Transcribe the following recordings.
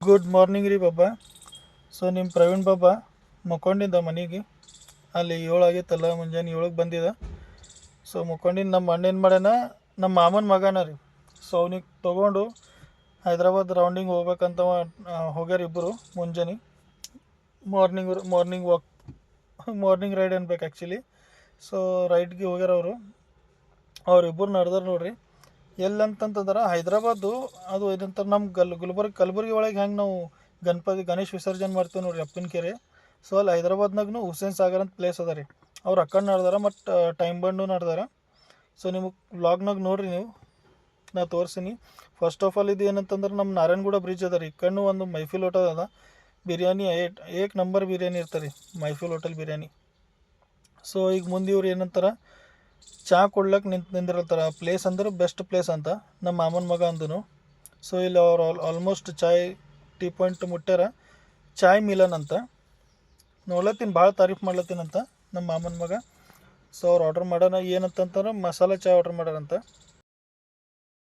Good morning ರೀ ಬಾಬಾ. So ನಿಮ್ಮ ಪ್ರವೀಣ್ ಬಾಬಾ ಮಕ್ಕೊಂಡಿದ್ದ ಮನೆಗೆ, ಅಲ್ಲಿ 7 ಆಗಿತ್ತಲ್ಲ, ಮುಂಜಾನೆ 7ಕ್ಕೆ ಬಂದಿದ್ದ. ಸೊ ಮಕ್ಕೊಂಡಿದ್ದು ನಮ್ಮ ಅಣ್ಣ ಏನು ಮಾಡ್ಯಾನ, ನಮ್ಮ ಮಾಮನ ಮಗನ ರೀ. ಸೊ ಅವ್ನಿಗೆ ತೊಗೊಂಡು ಹೈದ್ರಾಬಾದ್ ರೌಂಡಿಂಗ್ ಹೋಗ್ಬೇಕಂತ ಹೋಗ್ಯಾರ ಇಬ್ಬರು ಮುಂಜಾನೆ. ಮಾರ್ನಿಂಗ್ ವಾಕ್, ಮಾರ್ನಿಂಗ್ ರೈಡ್ ಅನ್ಬೇಕು ಆ್ಯಕ್ಚುಲಿ. ಸೊ ರೈಡ್ಗೆ ಹೋಗ್ಯಾರ ಅವ್ರಿಬ್ಬರು ನಡೆದಾರ ನೋಡ್ರಿ. ಎಲ್ಲಂತಂತಂದ್ರೆ ಹೈದ್ರಾಬಾದು ಅದು ಏನಂತಾರೆ, ನಮ್ಮ ಕಲಬುರ್ಗಿ ಒಳಗೆ ಹೆಂಗೆ ನಾವು ಗಣೇಶ ವಿಸರ್ಜನೆ ಮಾಡ್ತೀವಿ ನೋಡ್ರಿ ಅಪ್ಪನ ಕೆರೆ. ಸೊ ಅಲ್ಲಿ ಹೈದ್ರಾಬಾದ್ನಾಗೂ ಹುಸೇನ್ ಸಾಗರ್ ಅಂತ ಪ್ಲೇಸ್ ಅದ ರೀ. ಅವ್ರು ಅಕ್ಕಡೆ ನಡೆದಾರ ಮತ್ತು ಟೈಮ್ ಬಂಡು ನಡೆದಾರ. ಸೊ ನಿಮಗೆ ವ್ಲಾಗ್ನಾಗ ನೋಡ್ರಿ, ನೀವು ನಾ ತೋರಿಸ್ತೀನಿ. ಫಸ್ಟ್ ಆಫ್ ಆಲ್ ಇದು ಏನಂತಂದ್ರೆ ನಮ್ಮ ನಾರಾಯಣಗೂಡ ಬ್ರಿಡ್ಜ್ ಅದ ರೀ. ಕಣ್ಣು ಒಂದು ಮೈಫಿಲ್ ಹೋಟೆಲ್ ಅದ, ಬಿರಿಯಾನಿ ಏಕ್ ನಂಬರ್ ಬಿರಿಯಾನಿ ಇರ್ತಾರೆ ರೀ, ಮೈಫಿಲ್ ಹೋಟೆಲ್ ಬಿರಿಯಾನಿ. ಸೊ ಈಗ ಮುಂದೆ ಇವ್ರು ಏನಂತಾರೆ, ಚಹಾ ಕೊಡ್ಲಕ್ಕೆ ನಿಂದಿರಲ್ತಾರೆ. ಆ ಪ್ಲೇಸ್ ಅಂದ್ರೆ ಬೆಸ್ಟ್ ಪ್ಲೇಸ್ ಅಂತ ನಮ್ಮ ಮಾಮನ ಮಗ ಅಂದನು. ಸೊ ಇಲ್ಲಿ ಅವ್ರು ಆಲ್ಮೋಸ್ಟ್ ಟೀ ಪಾಯಿಂಟ್ ಮುಟ್ಟ್ಯಾರ, ಚಾಯ್ ಮಿಲನ್ ಅಂತ ನೋಡ್ಲತ್ತೀನಿ, ಭಾಳ ತಾರೀಫ್ ಮಾಡ್ಲತ್ತೀನಂತ ನಮ್ಮ ಮಾಮನ ಮಗ. ಸೊ ಅವ್ರು ಆರ್ಡ್ರ್ ಮಾಡೋಣ ಏನಂತಂತಾರೆ, ಮಸಾಲೆ ಚಾಯ್ ಆರ್ಡ್ರ್ ಮಾಡ್ಯಾರಂತ.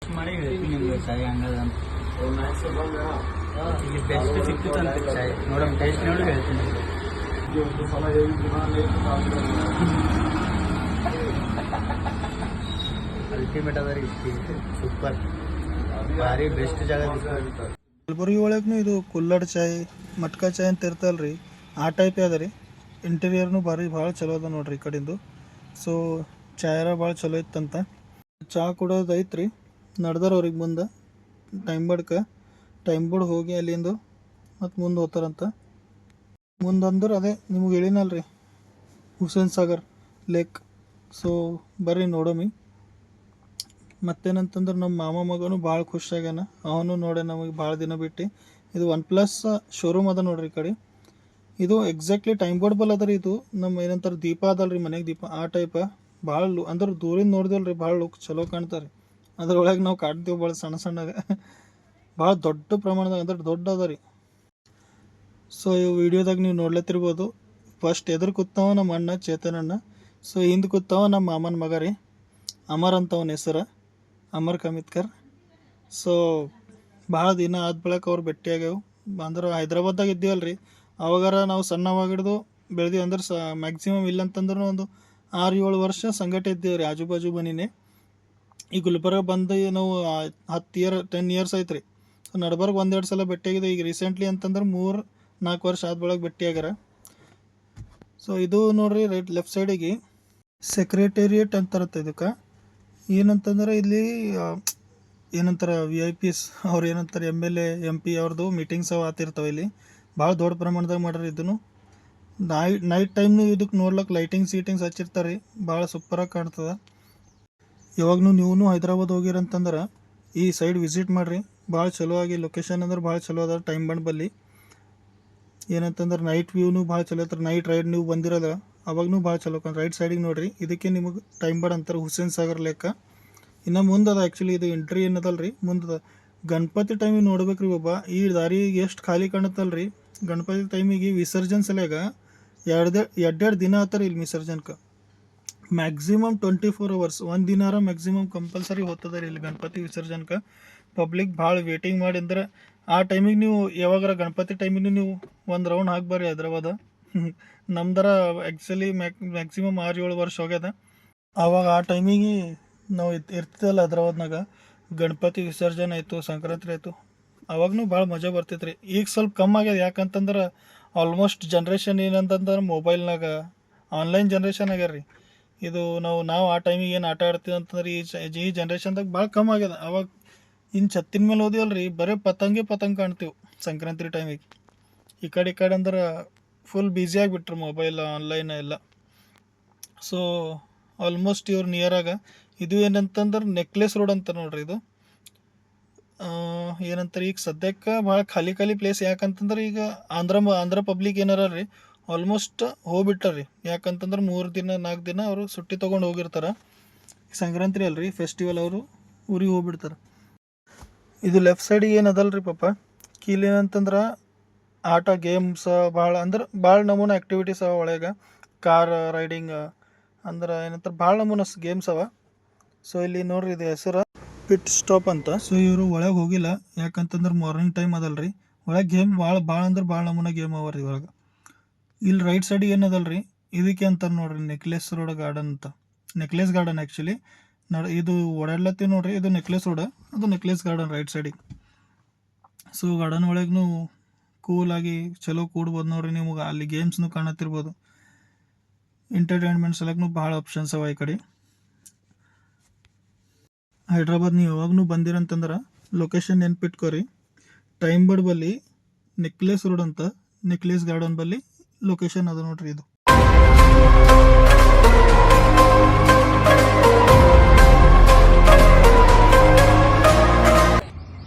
ಮಾಡಿ ಚಾಯ್ ಹಂಗದಂತ ಇಲ್ಲಿ ಬೆಸ್ಟ್ ಸಿಕ್ತಂತ ಚಾಯ್ ನೋಡೋಣ, ಟೇಸ್ಟ್ ನೋಡಿ ಹೇಳ್ತೀನಿ. ಅಲ್ಟಿಮೇಟ್ ಅದ ರೀ, ಸೂಪರ್, ಭಾರಿ ಬೆಸ್ಟ್ ಜಾಗ. ಕಲಬುರ್ಗಿ ಒಳಗೂ ಇದು ಕುಲ್ಲಡ್ ಚಾಯ್, ಮಟ್ಕಾ ಚಾಯ್ ಅಂತ ಇರ್ತಲ್ಲ ರೀ, ಆ ಟೈಪೇ ಅದ ರೀ. ಇಂಟೀರಿಯರ್ನು ಭಾಳ ಚಲೋ ಅದ ನೋಡ್ರಿ ಈ ಕಡೆಂದು. ಸೊ ಚಾಯರ ಭಾಳ ಚಲೋ ಇತ್ತಂತ. ಚಹಾ ಕುಡೋದು ಐತ್ರಿ, ನಡ್ದಾರ ಅವ್ರಿಗೆ ಮುಂದೆ ಟೈಮ್ ಬೋರ್ಡ್ ಹೋಗಿ ಅಲ್ಲಿಂದ ಮತ್ತು ಮುಂದೆ ಹೋಗ್ತಾರಂತ. ಮುಂದಂದ್ರೆ ಅದೇ ನಿಮ್ಗೆ ಹೇಳಿನಲ್ರಿ, ಹುಸೇನ್ ಸಾಗರ್ ಲೇಕ್. ಸೊ ಬರ್ರಿ ನೋಡೋಮಿ. ಮತ್ತೇನಂತಂದ್ರೆ ನಮ್ಮ ಮಾಮ ಮಗನೂ ಭಾಳ ಖುಷಿಯಾಗ್ಯಾನ, ಅವನು ನೋಡೆ ನಮಗೆ ಭಾಳ ದಿನ ಬಿಟ್ಟು. ಇದು OnePlus ಶೋರೂಮ್ ಅದ ನೋಡ್ರಿ ಈ ಕಡೆ. ಇದು ಎಕ್ಸಾಕ್ಟ್ಲಿ ಟೈಮ್ ಬೋರ್ಡ್ ಬಲ್ ಅದ ರೀ. ಇದು ನಮ್ಮ ಏನಂತಾರೆ ದೀಪ ಅದಲ್ಲ ರೀ, ಮನೆಗೆ ದೀಪ, ಆ ಟೈಪ. ಭಾಳ ಅಂದ್ರೆ ದೂರಿಂದ ನೋಡಿದಲ್ಲ ರೀ, ಭಾಳ ಲುಕ್ ಚಲೋ ಕಾಣ್ತಾರೆ. ಅದ್ರೊಳಗೆ ನಾವು ಕಾಡ್ತೀವಿ ಭಾಳ ಸಣ್ಣಗೆ, ಭಾಳ ದೊಡ್ಡ ಪ್ರಮಾಣದಾಗ ಅಂದ್ರೆ ದೊಡ್ಡ ಅದ ರೀ. ಸೊ ಈ ವಿಡಿಯೋದಾಗ ನೀವು ನೋಡ್ಲತ್ತಿರ್ಬೋದು, ಫಸ್ಟ್ ಎದುರು ಕೂತಾವ ನಮ್ಮ ಅಣ್ಣ ಚೇತನಣ್ಣ. ಸೊ ಹಿಂದೆ ಕೂತಾವ ನಮ್ಮ ಮಾಮನ ಮಗ ರೀ, ಅಮರ್ ಅಂತ ಅವನ ಹೆಸರು, ಅಮರ್ ಕಮಿತ್ಕರ್. ಸೊ ಭಾಳ ದಿನ ಆದ ಬಳಿಕ ಅವ್ರು ಭೇಟಿಯಾಗ್ಯಾವು. ಅಂದ್ರೆ ಹೈದ್ರಾಬಾದ್ದಾಗ ಇದ್ದೀವಲ್ಲ ರೀ, ಅವಾಗಾರ ನಾವು ಸಣ್ಣವಾಗಿಡ್ದು ಬೆಳೆದೀವಿ. ಅಂದ್ರೆ ಮ್ಯಾಕ್ಸಿಮಮ್ ಇಲ್ಲಂತಂದ್ರೂ ಒಂದು 6-7 ವರ್ಷ ಸಂಗಟ ಇದ್ದೀವಿ ರೀ, ಆಜು ಬಾಜು ಮನಿನೇ. ಈ ಗುಲ್ಬರ್ಗ ಬಂದು ನಾವು 10 ಇಯರ್ಸ್ ಆಯ್ತು ರೀ. ಸೊ ನಡ್ಬರ್ಗ 1-2 ಸಲ ಭೇಟಿಯಾಗಿದೆ. ಈಗ ರೀಸೆಂಟ್ಲಿ ಅಂತಂದ್ರೆ 3-4 ವರ್ಷ ಆದ ಬಳಿಕ ಭೇಟಿಯಾಗ್ಯಾರ. ಸೊ ಇದು ನೋಡ್ರಿ, ಲೆಫ್ಟ್ ಸೈಡಿಗೆ ಸೆಕ್ರೆಟೇರಿಯೇಟ್ ಅಂತಾರತ್ತ. ಇದಕ್ಕೆ ಏನಂತಂದ್ರೆ ಇಲ್ಲಿ ಏನಂತಾರೆ VIPs ಅವ್ರು ಏನಂತಾರೆ MLA MP ಅವ್ರದ್ದು ಮೀಟಿಂಗ್ಸ್ ಅವು ಆತಿರ್ತಾವೆ ಇಲ್ಲಿ. ಭಾಳ ದೊಡ್ಡ ಪ್ರಮಾಣದಾಗ ಮಾಡ್ರಿ ಇದನ್ನು. ನೈಟ್ ಟೈಮ್ನು ಇದಕ್ಕೆ ನೋಡ್ಲಿಕ್ಕೆ ಲೈಟಿಂಗ್ಸ್ ಹಚ್ಚಿರ್ತಾರೆ ರೀ, ಭಾಳ ಸೂಪರಾಗಿ ಕಾಣ್ತದೆ. ಯಾವಾಗೂ ನೀವು ಹೈದ್ರಾಬಾದ್ ಹೋಗಿರಂತಂದ್ರೆ ಈ ಸೈಡ್ ವಿಸಿಟ್ ಮಾಡಿರಿ, ಭಾಳ ಚಲೋ ಆಗಿ ಲೊಕೇಶನ್ ಅಂದ್ರೆ ಭಾಳ ಚಲೋ ಅದ. ಟೈಮ್ ಬಂಡ್ ಬಲ್ಲಿ ಏನಂತಂದ್ರೆ ನೈಟ್ ವ್ಯೂನು ಭಾಳ ಚಲೋ ಇರ್ತಾರೆ. ನೈಟ್ ರೈಡ್ ನೀವು ಬಂದಿರೋದ ಅವಾಗೂ ಭಾಳ ಚಲೋ ರೈಟ್ ಸೈಡಿಗೆ ನೋಡಿರಿ. ಇದಕ್ಕೆ ನಿಮಗೆ ಟೈಮ್ ಬಂಡ್ ಅಂತಾರೆ, ಹುಸೇನ್ ಸಾಗರ್ ಲೇಕ. ಇನ್ನು ಮುಂದೆ ಅದ ಆ್ಯಕ್ಚುಲಿ, ಇದು ಎಂಟ್ರಿ ಏನದಲ್ಲ ರೀ, ಮುಂದೆ ಗಣಪತಿ ಟೈಮಿಗೆ ನೋಡ್ಬೇಕು ರೀ ಬಾಬಾ. ಈ ದಾರಿ ಎಷ್ಟು ಖಾಲಿ ಕಾಣುತ್ತಲ್ಲ ರೀ, ಗಣಪತಿ ಟೈಮಿಗೆ ವಿಸರ್ಜನೆ ಸಲಗ 2 ದಿನ ಆತಾರೆ ಇಲ್ಲಿ ವಿಸರ್ಜನ್ಗೆ. ಮ್ಯಾಕ್ಸಿಮಮ್ 24 hours, 1 ದಿನಾರ ಮ್ಯಾಕ್ಸಿಮಮ್ ಕಂಪಲ್ಸರಿ ಹೋಗ್ತದೆ ರೀ ಇಲ್ಲಿ ಗಣಪತಿ ವಿಸರ್ಜನ್ಗೆ. ಪಬ್ಲಿಕ್ ಭಾಳ ವೇಟಿಂಗ್ ಮಾಡಿ ಅಂದ್ರೆ ಆ ಟೈಮಿಗೆ ನೀವು ಯಾವಾಗಾರ ಗಣಪತಿ ಟೈಮಿಗೆ ನೀವು ಒಂದು ರೌಂಡ್ ಹಾಕ್ಬಾರಿ ಹೈದ್ರಾಬಾದ. ನಮ್ದರ ಆ್ಯಕ್ಚುಲಿ ಮ್ಯಾಕ್ಸಿಮಮ್ 6-7 ವರ್ಷ ಹೋಗ್ಯದ. ಆವಾಗ ಆ ಟೈಮಿಗೆ ನಾವು ಇರ್ತಿದ್ದಲ್ಲ ಹೈದ್ರಾಬಾದ್ನಾಗ, ಗಣಪತಿ ವಿಸರ್ಜನೆ ಆಯಿತು, ಸಂಕ್ರಾಂತಿ ಆಯಿತು, ಅವಾಗೂ ಭಾಳ ಮಜಾ ಬರ್ತೈತೆ ರೀ. ಈಗ ಸ್ವಲ್ಪ ಕಮ್ಮಿ ಆಗ್ಯದ, ಯಾಕಂತಂದ್ರೆ ಆಲ್ಮೋಸ್ಟ್ ಜನ್ರೇಷನ್ ಏನಂತಂದ್ರೆ ಮೊಬೈಲ್ನಾಗ ಆನ್ಲೈನ್ ಜನ್ರೇಷನ್ ಆಗ್ಯಾರ ರೀ. ಇದು ನಾವು ಆ ಟೈಮಿಗೆ ಏನು ಆಟ ಆಡ್ತೀವಿ ಅಂತಂದ್ರೆ ಈ ಜನ್ರೇಷನ್ದಾಗ ಭಾಳ ಕಮ್ಮಿ ಆಗ್ಯದ. ಅವಾಗ ಛತ್ತಿನ ಮೇಲೆ ಓದಿವಲ್ಲ ರೀ, ಬರೀ ಪತಂಗ ಕಾಣ್ತೀವಿ ಸಂಕ್ರಾಂತಿ ಟೈಮಿಗೆ. ಈ ಕಡೆ ಅಂದ್ರೆ ಫುಲ್ ಬ್ಯುಸಿ ಆಗಿಬಿಟ್ರು ಮೊಬೈಲ್ ಆನ್ಲೈನ್ ಎಲ್ಲ. ಸೊ ಆಲ್ಮೋಸ್ಟ್ ಇವ್ರು ನಿಯರಾಗ ಇದು ಏನಂತಂದ್ರೆ ನೆಕ್ಲೆಸ್ ರೋಡ್ ಅಂತ ನೋಡ್ರಿ. ಇದು ಏನಂತಾರೆ ಈಗ ಸದ್ಯಕ್ಕೆ ಭಾಳ ಖಾಲಿ ಪ್ಲೇಸ್. ಯಾಕಂತಂದ್ರೆ ಈಗ ಆಂಧ್ರ ಪಬ್ಲಿಕ್ ಏನಾರ ರೀ ಆಲ್ಮೋಸ್ಟ್ ಹೋಗ್ಬಿಟ್ಟಾರ ರೀ. ಯಾಕಂತಂದ್ರೆ 3-4 ದಿನ ಅವರು ಸುಟ್ಟಿ ತೊಗೊಂಡು ಹೋಗಿರ್ತಾರೆ. ಸಂಕ್ರಾಂತಿ ಅಲ್ರಿ ಫೆಸ್ಟಿವಲ್, ಅವರು ಊರಿಗೆ ಹೋಗ್ಬಿಡ್ತಾರೆ. ಇದು ಲೆಫ್ಟ್ ಸೈಡಿಗೆ ಏನದಲ್ಲ ರೀ ಪಾಪ, ಕೀಲಿ ಏನಂತಂದ್ರೆ ಆಟ ಗೇಮ್ಸ್ ಭಾಳ ನಮೂನೆ ಆ್ಯಕ್ಟಿವಿಟೀಸ್ ಅವ ಒಳಗೆ. ಕಾರ್ ರೈಡಿಂಗ್ ಅಂದ್ರೆ ಏನಂತಾರೆ ಭಾಳ ನಮೂನೆ ಗೇಮ್ಸ್ ಅವ. ಸೊ ಇಲ್ಲಿ ನೋಡ್ರಿ, ಇದು ಹೆಸರು ಪಿಟ್ ಸ್ಟಾಪ್ ಅಂತ. ಸೊ ಇವರು ಒಳಗೆ ಹೋಗಿಲ್ಲ, ಯಾಕಂತಂದ್ರೆ ಮಾರ್ನಿಂಗ್ ಟೈಮ್ ಅದಲ್ಲ ರೀ, ಒಳಗೆ ಗೇಮ್ ಭಾಳ ಅಂದ್ರೆ ಭಾಳ ನಮೂನೆ ಗೇಮ್ ಅವ ರೀ ಒಳಗೆ. ಇಲ್ಲಿ ರೈಟ್ ಸೈಡಿಗೆ ಏನದಲ್ಲ ರೀ, ಇದಕ್ಕೆ ಅಂತಾರೆ ನೋಡ್ರಿ ನೆಕ್ಲೆಸ್ ರೋಡ್ ಗಾರ್ಡನ್ ಅಂತ. ನೆಕ್ಲೆಸ್ ಗಾರ್ಡನ್ ಆ್ಯಕ್ಚುಲಿ ಇದು ಓಡಾಡ್ಲತ್ತೀವಿ ನೋಡ್ರಿ, ಇದು ನೆಕ್ಲೆಸ್ ರೋಡ, ಅದು ನೆಕ್ಲೆಸ್ ಗಾರ್ಡನ್ ರೈಟ್ ಸೈಡಿಗೆ. ಸೊ ಗಾರ್ಡನ್ ಒಳಗೂ ಕೂಲಾಗಿ ಚಲೋ ಕೂಡ್ಬೋದು ನೋಡ್ರಿ. ನಿಮಗೆ ಅಲ್ಲಿ ಗೇಮ್ಸ್ನು ಕಾಣತ್ತಿರ್ಬೋದು. ಎಂಟರ್ಟೈನ್ಮೆಂಟ್ ಸಲಕ್ಕೂ ಭಾಳ ಆಪ್ಷನ್ಸ್ ಅವ ಈ ಕಡೆ. ಹೈದ್ರಾಬಾದ್ ನೀವು ಯಾವಾಗೂ ಬಂದಿರಂತಂದ್ರೆ ಲೊಕೇಶನ್ ನೆನ್ಪಿಟ್ಕೋರಿ. ಟೈಮ್ ಬೋರ್ಡ್ ಬಲ್ಲಿ ನೆಕ್ಲೆಸ್ ರೋಡ್ ಅಂತ, ನೆಕ್ಲೆಸ್ ಗಾರ್ಡನ್ ಬಲ್ಲಿ ಲೊಕೇಶನ್ ಅದು ನೋಡ್ರಿ ಇದು.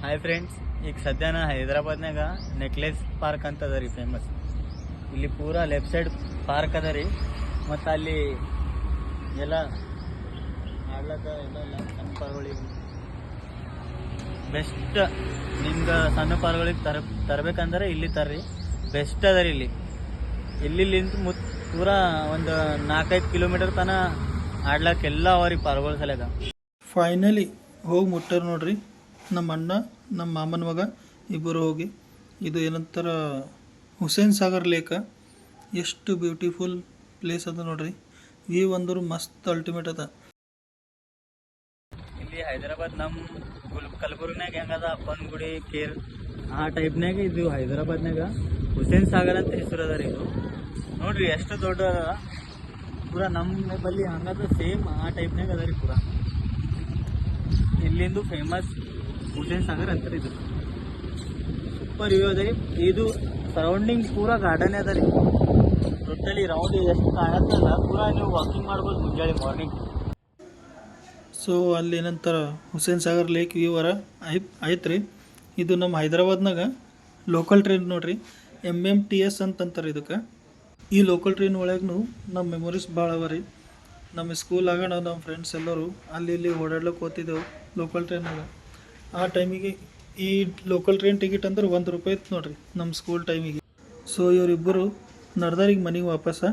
ಹಾಯ್ ಫ್ರೆಂಡ್ಸ್, ಈಗ ಸದ್ಯನ ಹೈದ್ರಾಬಾದ್ನಾಗ ನೆಕ್ಲೆಸ್ ಪಾರ್ಕ್ ಅಂತ ಅದ ರೀ ಫೇಮಸ್. ಇಲ್ಲಿ ಪೂರಾ ಲೆಫ್ಟ್ ಸೈಡ್ ಪಾರ್ಕ್ ಅದ ರೀ. ಮತ್ತು ಅಲ್ಲಿ ಎಲ್ಲ ಆಡ್ಲಕ್ಕ ಎಲ್ಲ ಸಣ್ಣ ಪಾರ್ಗಳಿಗೆ ಬೆಸ್ಟ್. ನಿಮ್ಗೆ ಸಣ್ಣ ಪಾರ್ಗಳಿಗೆ ತರಬೇಕಂದ್ರೆ ಇಲ್ಲಿ ತರ್ರಿ, ಬೆಸ್ಟ್ ಅದ ರೀ. ಇಲ್ಲಿಂದ ಪೂರಾ ಒಂದು 4-5 ಕಿಲೋಮೀಟರ್ ತನಕ ಆಡ್ಲಕ್ಕೆಲ್ಲ ಅವ ರೀ ಪಾರ್ಗಳು ಸಲಗ. ಫೈನಲಿ ಹೋಗಿ ಮುಟ್ಟಾರ ನೋಡ್ರಿ ನಮ್ಮ ಅಣ್ಣ ನಮ್ಮ ಮಾಮನ ಮಗ ಇಬ್ಬರು ಹೋಗಿ. ಇದು ಏನಂತಾರ ಹುಸೇನ್ ಸಾಗರ್ ಲೇಕ. ಎಷ್ಟು ಬ್ಯೂಟಿಫುಲ್ ಪ್ಲೇಸ್ ಅದ ನೋಡ್ರಿ. ವ್ಯೂ ಅಂದರೂ ಮಸ್ತ್ ಅಲ್ಟಿಮೇಟ್ ಅದ. ಇಲ್ಲಿ ಹೈದರಾಬಾದ್ ನಮ್ಮ ಕಲಬುರ್ಗಿನಾಗ ಹೆಂಗದ ಅಪ್ಪನ ಗುಡಿ ಕೇರ್ ಆ ಟೈಪ್ನಾಗ ಇದು ಹೈದರಾಬಾದ್ನಾಗ ಹುಸೇನ್ ಸಾಗರ್ ಅಂತ ಹೆಸರು ಅದ ರೀ. ಇದು ನೋಡ್ರಿ ಎಷ್ಟು ದೊಡ್ಡ ಅದ. ಪೂರಾ ನಮ್ಮ ಬಲ್ಲಿ ಹಂಗದ ಸೇಮ್ ಆ ಟೈಪ್ನಾಗ ಅದ ರೀ ಪೂರಾ. ಇಲ್ಲಿಂದು ಫೇಮಸ್ ಹುಸೇನ್ ಸಾಗರ್ ಅಂತಾರೆ. ಇದು ಸೂಪರ್ ವ್ಯೂ ಅದ ರೀ. ಇದು ಸರೌಂಡಿಂಗ್ ಪೂರಾ ಗಾರ್ಡನ್ ಅದ ರೀ. ಟೋಟಲಿ ರೌಂಡ್ ಎಷ್ಟು ಕಾಣತ್ತಲ್ಲ, ಪೂರಾ ನೀವು ವಾಕಿಂಗ್ ಮಾಡ್ಬೋದು ಮುಂಜಾನೆ ಮಾರ್ನಿಂಗ್. ಸೊ ಅಲ್ಲಿ ಏನಂತಾರ ಹುಸೇನ್ ಸಾಗರ್ ಲೇಕ್ ವ್ಯೂ ಐತೆ ರೀ. ಇದು ನಮ್ಮ ಹೈದರಾಬಾದ್ನಾಗ ಲೋಕಲ್ ಟ್ರೈನ್ ನೋಡ್ರಿ, MMTS ಅಂತಂತಾರೆ ಇದಕ್ಕೆ. ಈ ಲೋಕಲ್ ಟ್ರೈನ್ ಒಳಗೂ ನಮ್ಮ ಮೆಮೊರೀಸ್ ಭಾಳ ಅವ ರೀ. ನಮ್ಮ ಸ್ಕೂಲಾಗ ನಾವು ನಮ್ಮ ಫ್ರೆಂಡ್ಸ್ ಎಲ್ಲರೂ ಅಲ್ಲಿ ಇಲ್ಲಿ ಓಡಾಡ್ಲಿಕ್ಕೆ ಹೋಗ್ತಿದ್ದೆವು ಲೋಕಲ್ ಟ್ರೈನಾಗ. ಆ ಟೈಮಿಗೆ ಈ ಲೋಕಲ್ ಟ್ರೈನ್ ಟಿಕೆಟ್ ಅಂದ್ರೆ ₹1 ಇತ್ತು ನೋಡ್ರಿ ನಮ್ಮ ಸ್ಕೂಲ್ ಟೈಮಿಗೆ. ಸೊ ಇವರಿಬ್ಬರು ನಡ್ದಾರಿಗೆ ಮನೆಗೆ ವಾಪಸ್ಸ.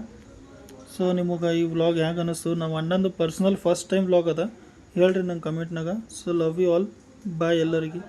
ಸೊ ನಿಮಗೆ ಈ ವ್ಲಾಗ್ ಹ್ಯಾಂಗೆ ಅನ್ನಿಸ್ತು? ನಮ್ಮ ಅಣ್ಣಂದು ಪರ್ಸ್ನಲ್ ಫಸ್ಟ್ ಟೈಮ್ ವ್ಲಾಗ್ ಅದ. ಹೇಳ್ರಿ ನಂಗೆ ಕಮೆಂಟ್ನಾಗ. ಸೊ ಲವ್ ಯು ಆಲ್, ಬಾಯ್ ಎಲ್ಲರಿಗೆ.